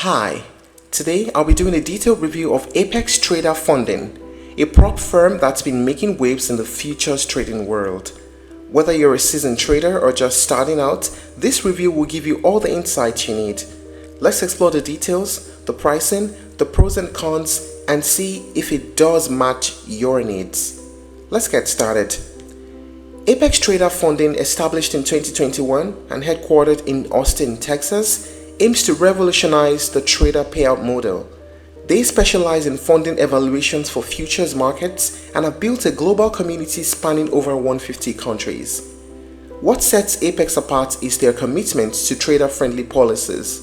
Hi, today I'll be doing a detailed review of Apex Trader Funding, a prop firm that's been making waves in the futures trading world. Whether you're a seasoned trader or just starting out, this review will give you all the insights you need. Let's explore the details, the pricing, the pros and cons, and see if it does match your needs. Let's get started. Apex Trader Funding, established in 2021 and headquartered in Austin, Texas, aims to revolutionize the trader payout model. They specialize in funding evaluations for futures markets and have built a global community spanning over 150 countries. What sets Apex apart is their commitment to trader-friendly policies.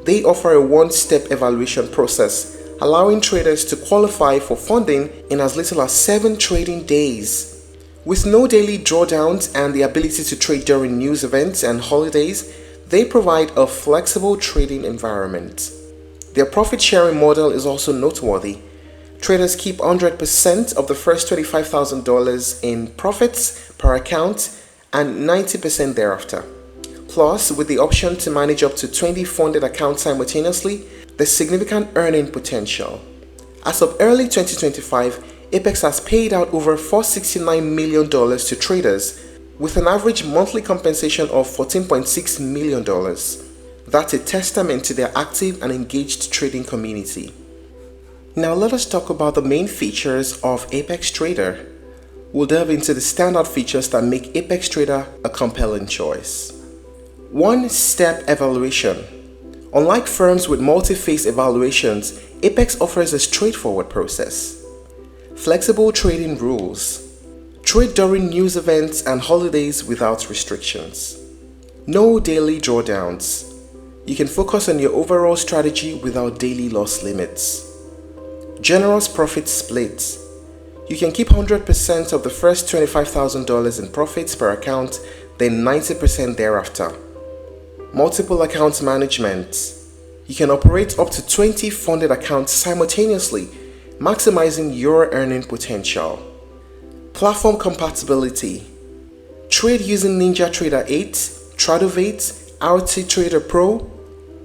They offer a one-step evaluation process, allowing traders to qualify for funding in as little as 7 trading days. With no daily drawdowns and the ability to trade during news events and holidays, they provide a flexible trading environment. Their profit-sharing model is also noteworthy. Traders keep 100% of the first $25,000 in profits per account and 90% thereafter. Plus, with the option to manage up to 20 funded accounts simultaneously, there's significant earning potential. As of early 2025, Apex has paid out over $469 million to traders, with an average monthly compensation of $14.6 million. That's a testament to their active and engaged trading community. Now let us talk about the main features of Apex Trader. We'll delve into the standout features that make Apex Trader a compelling choice. One-step evaluation. Unlike firms with multi-phase evaluations, Apex offers a straightforward process. Flexible trading rules. Trade during news events and holidays without restrictions. No daily drawdowns. You can focus on your overall strategy without daily loss limits. Generous profit splits. You can keep 100% of the first $25,000 in profits per account, then 90% thereafter. Multiple accounts management. You can operate up to 20 funded accounts simultaneously, maximizing your earning potential. Platform compatibility. Trade using NinjaTrader 8, Tradovate, RT Trader Pro,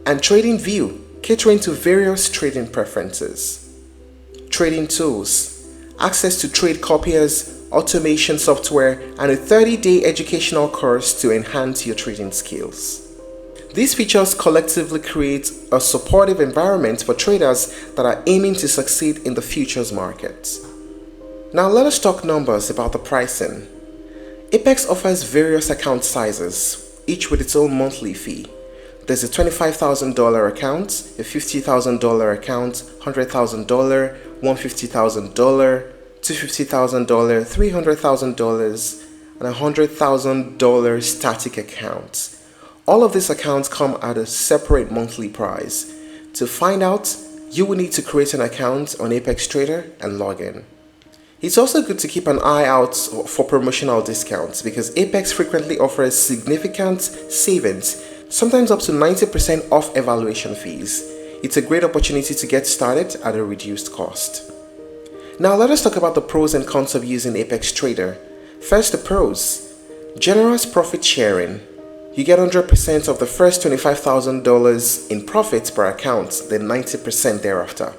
and TradingView, catering to various trading preferences. Trading tools. Access to trade copiers, automation software, and a 30-day educational course to enhance your trading skills. These features collectively create a supportive environment for traders that are aiming to succeed in the futures market. Now let us talk numbers about the pricing. Apex offers various account sizes, each with its own monthly fee. There's a $25,000 account, a $50,000 account, $100,000, $150,000, $250,000, $300,000, and $100,000 static accounts. All of these accounts come at a separate monthly price. To find out, you will need to create an account on Apex Trader and log in. It's also good to keep an eye out for promotional discounts because Apex frequently offers significant savings, sometimes up to 90% off evaluation fees. It's a great opportunity to get started at a reduced cost. Now let us talk about the pros and cons of using Apex Trader. First, the pros. Generous profit sharing. You get 100% of the first $25,000 in profits per account, then 90% thereafter.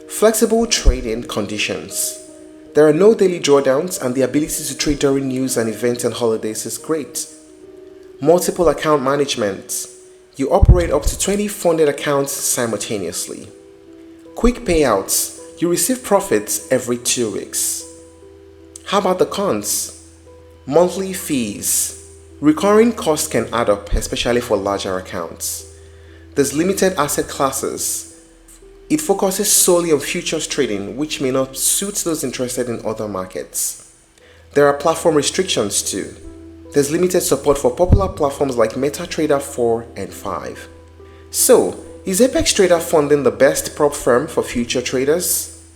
Flexible trading conditions. There are no daily drawdowns and the ability to trade during news and events and holidays is great. Multiple account management. You operate up to 20 funded accounts simultaneously. Quick payouts. You receive profits every 2 weeks. How about the cons? Monthly fees. Recurring costs can add up, especially for larger accounts. There's limited asset classes. It focuses solely on futures trading, which may not suit those interested in other markets. There are platform restrictions too. There's limited support for popular platforms like MetaTrader 4 and 5. So, is Apex Trader Funding the best prop firm for future traders?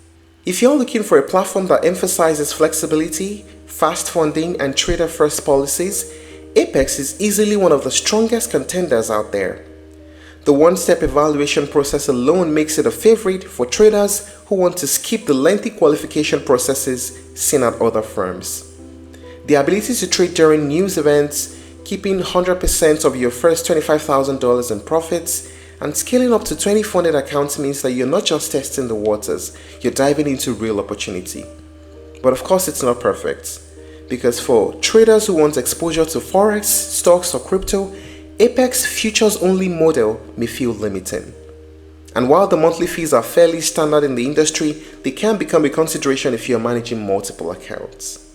If you're looking for a platform that emphasizes flexibility, fast funding, and trader-first policies, Apex is easily one of the strongest contenders out there. The one-step evaluation process alone makes it a favorite for traders who want to skip the lengthy qualification processes seen at other firms. The ability to trade during news events, keeping 100% of your first $25,000 in profits, And scaling up to 20 funded accounts means that you're not just testing the waters, you're diving into real opportunity. But of course, it's not perfect. Because for traders who want exposure to Forex, stocks, or crypto, Apex futures only model may feel limiting. And while the monthly fees are fairly standard in the industry, they can become a consideration if you're managing multiple accounts.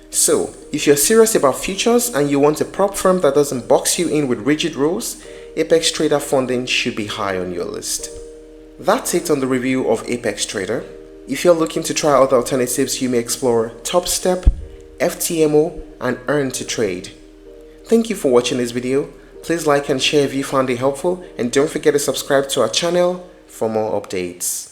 So, if you're serious about futures and you want a prop firm that doesn't box you in with rigid rules, Apex Trader funding should be high on your list. That's it on the review of Apex Trader. If you're looking to try other alternatives, you may explore TopStep, FTMO, and Earn to Trade. Thank you for watching this video. Please like and share if you found it helpful, and don't forget to subscribe to our channel for more updates.